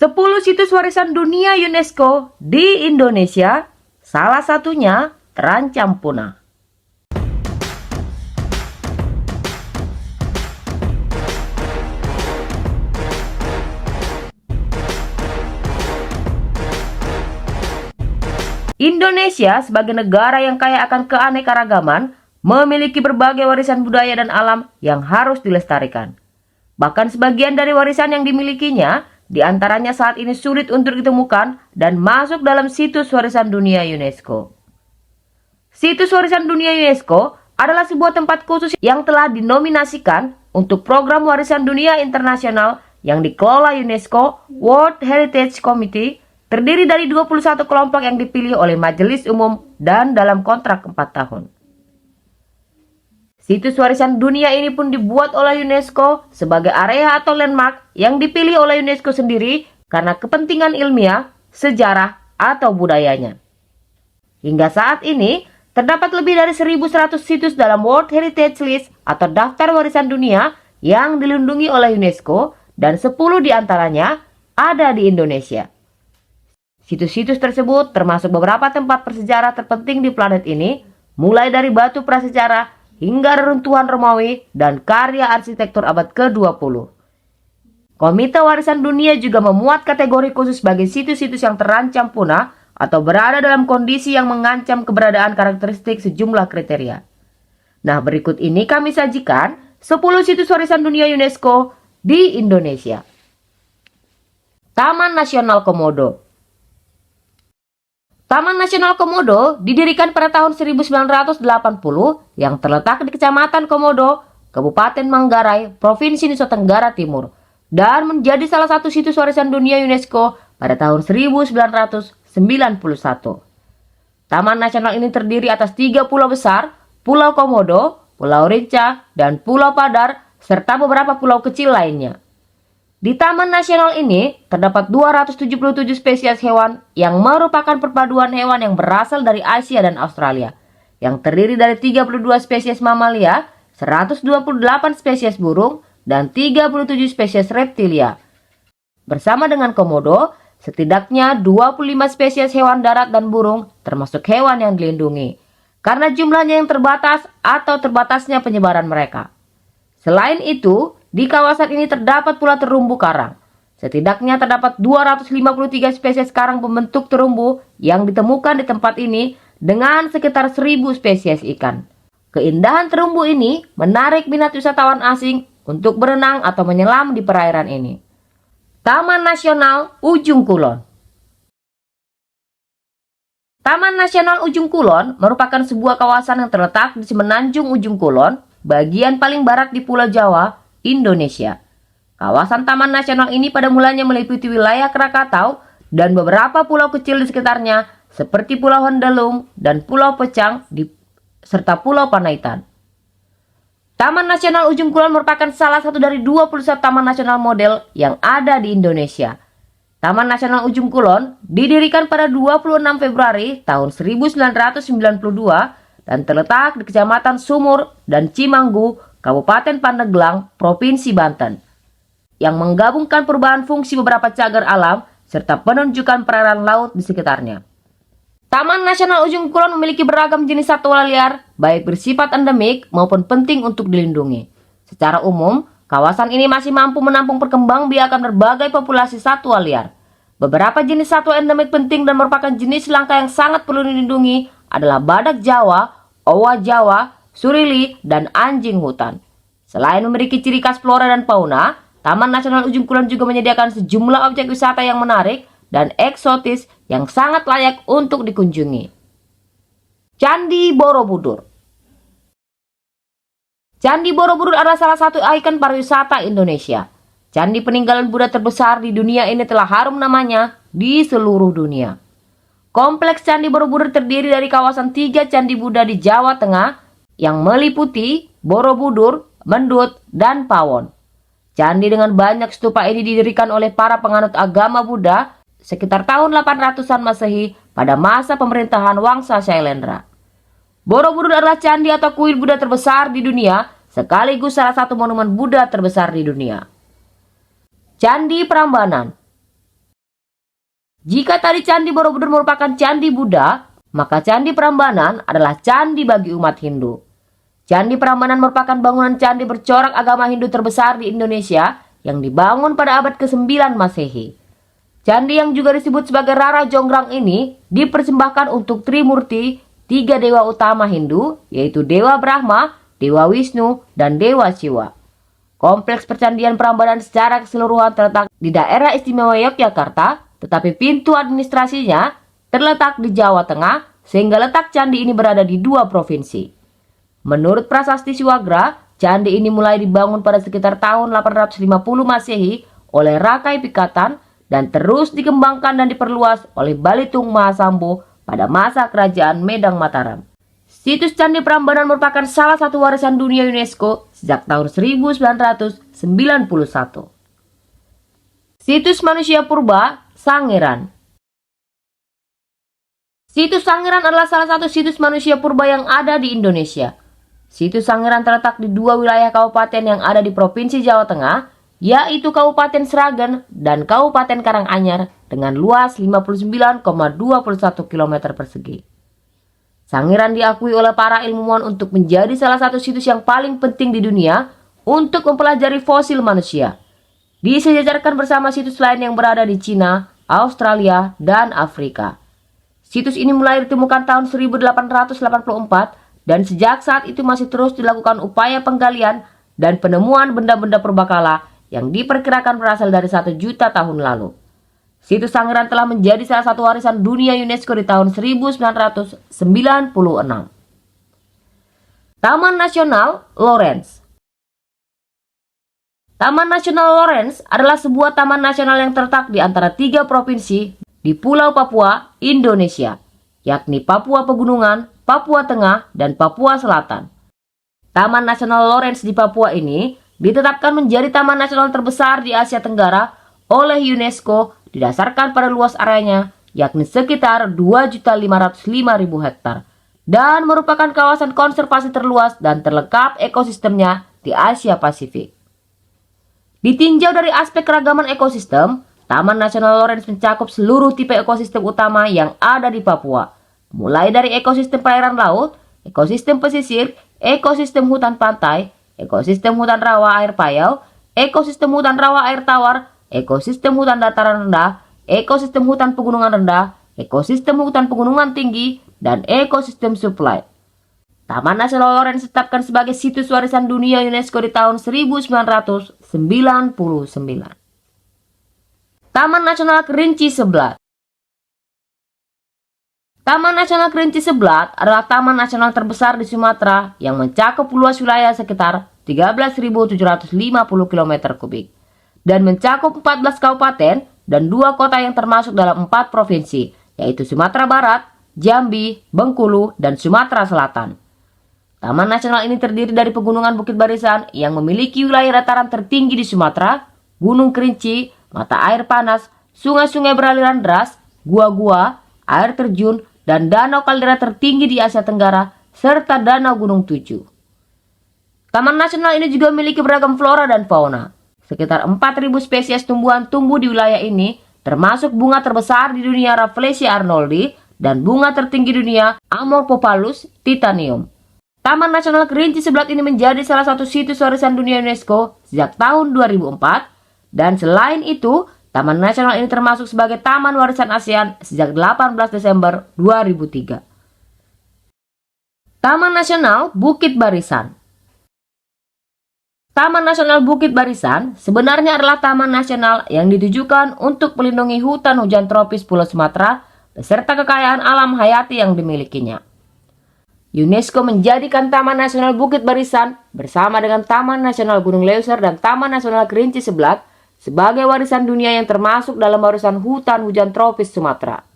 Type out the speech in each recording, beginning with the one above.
10 situs warisan dunia UNESCO di Indonesia, salah satunya terancam punah. Indonesia sebagai negara yang kaya akan keanekaragaman memiliki berbagai warisan budaya dan alam yang harus dilestarikan. Bahkan sebagian dari warisan yang dimilikinya diantaranya saat ini sulit untuk ditemukan dan masuk dalam situs warisan dunia UNESCO. Situs warisan dunia UNESCO adalah sebuah tempat khusus yang telah dinominasikan untuk program warisan dunia internasional yang dikelola UNESCO World Heritage Committee, terdiri dari 21 kelompok yang dipilih oleh Majelis Umum dan dalam kontrak 4 tahun. Situs warisan dunia ini pun dibuat oleh UNESCO sebagai area atau landmark yang dipilih oleh UNESCO sendiri karena kepentingan ilmiah, sejarah, atau budayanya. Hingga saat ini, terdapat lebih dari 1.100 situs dalam World Heritage List atau daftar warisan dunia yang dilindungi oleh UNESCO dan 10 diantaranya ada di Indonesia. Situs-situs tersebut termasuk beberapa tempat bersejarah terpenting di planet ini, mulai dari batu prasejarah hingga reruntuhan Romawi dan karya arsitektur abad ke-20. Komite Warisan Dunia juga memuat kategori khusus bagi situs-situs yang terancam punah atau berada dalam kondisi yang mengancam keberadaan karakteristik sejumlah kriteria. Nah, berikut ini kami sajikan 10 situs warisan dunia UNESCO di Indonesia. Taman Nasional Komodo. Taman Nasional Komodo didirikan pada tahun 1980 yang terletak di Kecamatan Komodo, Kabupaten Manggarai, Provinsi Nusa Tenggara Timur, dan menjadi salah satu situs warisan dunia UNESCO pada tahun 1991. Taman Nasional ini terdiri atas 3 pulau besar, Pulau Komodo, Pulau Rinca, dan Pulau Padar, serta beberapa pulau kecil lainnya. Di Taman Nasional ini terdapat 277 spesies hewan yang merupakan perpaduan hewan yang berasal dari Asia dan Australia, yang terdiri dari 32 spesies mamalia, 128 spesies burung, dan 37 spesies reptilia. Bersama dengan Komodo, setidaknya 25 spesies hewan darat dan burung termasuk hewan yang dilindungi, karena jumlahnya yang terbatas atau terbatasnya penyebaran mereka. Selain itu, di kawasan ini terdapat pula terumbu karang. Setidaknya terdapat 253 spesies karang pembentuk terumbu yang ditemukan di tempat ini dengan sekitar 1.000 spesies ikan. Keindahan terumbu ini menarik minat wisatawan asing untuk berenang atau menyelam di perairan ini. Taman Nasional Ujung Kulon. Taman Nasional Ujung Kulon merupakan sebuah kawasan yang terletak di semenanjung Ujung Kulon, bagian paling barat di Pulau Jawa, Indonesia. Kawasan Taman Nasional ini pada mulanya meliputi wilayah Krakatau dan beberapa pulau kecil di sekitarnya seperti Pulau Hendelung dan Pulau Pecang serta Pulau Panaitan. Taman Nasional Ujung Kulon merupakan salah satu dari 21 taman nasional model yang ada di Indonesia. Taman Nasional Ujung Kulon didirikan pada 26 Februari tahun 1992 dan terletak di Kecamatan Sumur dan Cimanggu, Kabupaten Pandeglang, Provinsi Banten, yang menggabungkan perubahan fungsi beberapa cagar alam serta penunjukan perairan laut di sekitarnya. Taman Nasional Ujung Kulon memiliki beragam jenis satwa liar, baik bersifat endemik maupun penting untuk dilindungi. Secara umum, kawasan ini masih mampu menampung perkembangbiakan berbagai populasi satwa liar. Beberapa jenis satwa endemik penting dan merupakan jenis langka yang sangat perlu dilindungi adalah badak Jawa, owa Jawa, surili, dan anjing hutan. Selain memiliki ciri khas flora dan fauna, Taman Nasional Ujung Kulon juga menyediakan sejumlah objek wisata yang menarik dan eksotis yang sangat layak untuk dikunjungi. Candi Borobudur. Candi Borobudur adalah salah satu ikon pariwisata Indonesia. Candi peninggalan Buddha terbesar di dunia ini telah harum namanya di seluruh dunia. Kompleks Candi Borobudur terdiri dari kawasan 3 Candi Buddha di Jawa Tengah yang meliputi Borobudur, Mendut, dan Pawon. Candi dengan banyak stupa ini didirikan oleh para penganut agama Buddha sekitar tahun 800-an Masehi pada masa pemerintahan Wangsa Syailendra. Borobudur adalah candi atau kuil Buddha terbesar di dunia, sekaligus salah satu monumen Buddha terbesar di dunia. Candi Prambanan. Jika tadi Candi Borobudur merupakan candi Buddha, maka Candi Prambanan adalah candi bagi umat Hindu. Candi Prambanan merupakan bangunan candi bercorak agama Hindu terbesar di Indonesia yang dibangun pada abad ke-9 Masehi. Candi yang juga disebut sebagai Rara Jonggrang ini dipersembahkan untuk Trimurti, 3 dewa utama Hindu, yaitu Dewa Brahma, Dewa Wisnu, dan Dewa Siwa. Kompleks percandian Prambanan secara keseluruhan terletak di daerah istimewa Yogyakarta, tetapi pintu administrasinya terletak di Jawa Tengah, sehingga letak candi ini berada di 2 provinsi. Menurut Prasasti Siwagra, candi ini mulai dibangun pada sekitar tahun 850 Masehi oleh Rakai Pikatan dan terus dikembangkan dan diperluas oleh Balitung Mahasambo pada masa kerajaan Medang Mataram. Situs Candi Prambanan merupakan salah satu warisan dunia UNESCO sejak tahun 1991. Situs Manusia Purba Sangiran. Situs Sangiran adalah salah satu situs manusia purba yang ada di Indonesia. Situs Sangiran terletak di 2 wilayah kabupaten yang ada di Provinsi Jawa Tengah, yaitu Kabupaten Sragen dan Kabupaten Karanganyar dengan luas 59,21 km persegi. Sangiran diakui oleh para ilmuwan untuk menjadi salah satu situs yang paling penting di dunia untuk mempelajari fosil manusia. Disejajarkan bersama situs lain yang berada di Cina, Australia, dan Afrika. Situs ini mulai ditemukan tahun 1884 dan sejak saat itu masih terus dilakukan upaya penggalian dan penemuan benda-benda purbakala yang diperkirakan berasal dari 1 juta tahun lalu. Situs Sangiran telah menjadi salah satu warisan dunia UNESCO di tahun 1996. Taman Nasional Lorentz. Taman Nasional Lorentz adalah sebuah taman nasional yang terletak di antara 3 provinsi di Pulau Papua, Indonesia, yakni Papua Pegunungan, Papua Tengah, dan Papua Selatan. Taman Nasional Lorentz di Papua ini ditetapkan menjadi taman nasional terbesar di Asia Tenggara oleh UNESCO didasarkan pada luas areanya, yakni sekitar 2.505.000 hektar, dan merupakan kawasan konservasi terluas dan terlengkap ekosistemnya di Asia Pasifik. Ditinjau dari aspek keragaman ekosistem, Taman Nasional Lorentz mencakup seluruh tipe ekosistem utama yang ada di Papua, mulai dari ekosistem perairan laut, ekosistem pesisir, ekosistem hutan pantai, ekosistem hutan rawa air payau, ekosistem hutan rawa air tawar, ekosistem hutan dataran rendah, ekosistem hutan pegunungan rendah, ekosistem hutan pegunungan tinggi, dan ekosistem supply. Taman Nasional Lorentz ditetapkan sebagai situs warisan dunia UNESCO di tahun 1999. Taman Nasional Kerinci Seblat. Taman Nasional Kerinci Seblat adalah taman nasional terbesar di Sumatera yang mencakup luas wilayah sekitar 13.750 km kubik dan mencakup 14 kabupaten dan 2 kota yang termasuk dalam 4 provinsi, yaitu Sumatera Barat, Jambi, Bengkulu, dan Sumatera Selatan. Taman nasional ini terdiri dari pegunungan Bukit Barisan yang memiliki wilayah dataran tertinggi di Sumatera, Gunung Kerinci, mata air panas, sungai-sungai beraliran deras, gua-gua, air terjun, dan danau kaldera tertinggi di Asia Tenggara, serta danau Gunung Tuju. Taman nasional ini juga memiliki beragam flora dan fauna. Sekitar 4.000 spesies tumbuhan tumbuh di wilayah ini, termasuk bunga terbesar di dunia Rafflesia arnoldi dan bunga tertinggi dunia Amorphophallus titanium. Taman Nasional Kerinci Seblat ini menjadi salah satu situs warisan dunia UNESCO sejak tahun 2004, dan selain itu, Taman Nasional ini termasuk sebagai Taman Warisan ASEAN sejak 18 Desember 2003. Taman Nasional Bukit Barisan. Taman Nasional Bukit Barisan sebenarnya adalah taman nasional yang ditujukan untuk melindungi hutan hujan tropis Pulau Sumatera beserta kekayaan alam hayati yang dimilikinya. UNESCO menjadikan Taman Nasional Bukit Barisan bersama dengan Taman Nasional Gunung Leuser dan Taman Nasional Kerinci Seblat sebagai warisan dunia yang termasuk dalam warisan hutan hujan tropis Sumatera.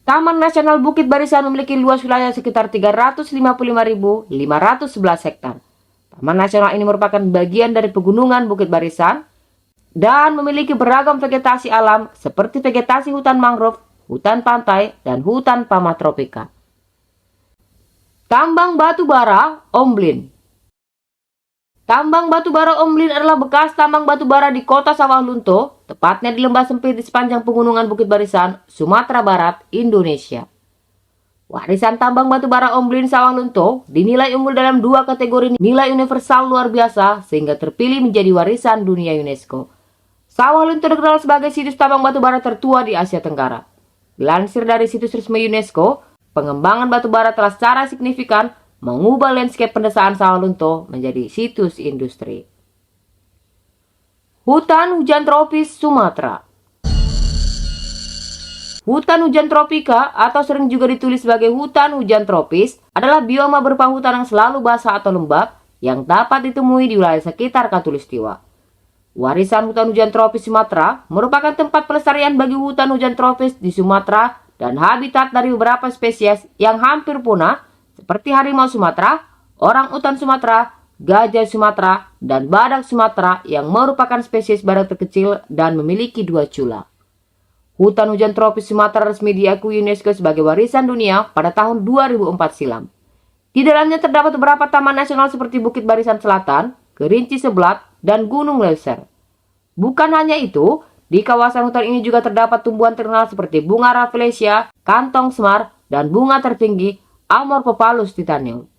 Taman Nasional Bukit Barisan memiliki luas wilayah sekitar 355.511 hektar. Taman nasional ini merupakan bagian dari pegunungan Bukit Barisan dan memiliki beragam vegetasi alam seperti vegetasi hutan mangrove, hutan pantai, dan hutan pamah tropika. Tambang batu bara Omblin. Tambang batu bara Omblin adalah bekas tambang batu bara di kota Sawah Lunto, tepatnya di lembah sempit di sepanjang pegunungan Bukit Barisan, Sumatera Barat, Indonesia. Warisan tambang batu bara Omblin Sawah Lunto dinilai unggul dalam 2 kategori nilai universal luar biasa sehingga terpilih menjadi warisan dunia UNESCO. Sawah Lunto dikenal sebagai situs tambang batu bara tertua di Asia Tenggara. Dilansir dari situs resmi UNESCO, pengembangan batu bara telah secara signifikan mengubah landscape pendesaan Sawah Lunto menjadi situs industri. Hutan hujan tropis Sumatera. Hutan hujan tropika atau sering juga ditulis sebagai hutan hujan tropis adalah bioma berupa hutan yang selalu basah atau lembab yang dapat ditemui di wilayah sekitar Khatulistiwa. Warisan hutan hujan tropis Sumatera merupakan tempat pelestarian bagi hutan hujan tropis di Sumatera dan habitat dari beberapa spesies yang hampir punah seperti harimau Sumatera, orang utan Sumatera, gajah Sumatera, dan badak Sumatera yang merupakan spesies badak terkecil dan memiliki 2 cula. Hutan hujan tropis Sumatera resmi diakui UNESCO sebagai warisan dunia pada tahun 2004 silam. Di dalamnya terdapat beberapa taman nasional seperti Bukit Barisan Selatan, Kerinci Seblat, dan Gunung Leuser. Bukan hanya itu, di kawasan hutan ini juga terdapat tumbuhan terkenal seperti bunga Rafflesia, kantong semar, dan bunga tertinggi Amorphophallus titanium.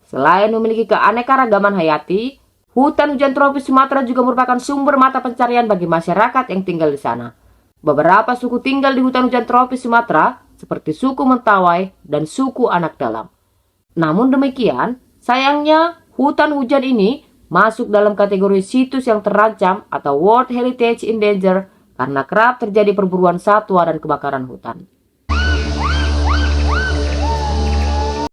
Selain memiliki keanekaragaman hayati, hutan hujan tropis Sumatera juga merupakan sumber mata pencarian bagi masyarakat yang tinggal di sana. Beberapa suku tinggal di hutan hujan tropis Sumatera, seperti suku Mentawai dan suku Anak Dalam. Namun demikian, sayangnya hutan hujan ini masuk dalam kategori situs yang terancam atau World Heritage in Danger karena kerap terjadi perburuan satwa dan kebakaran hutan.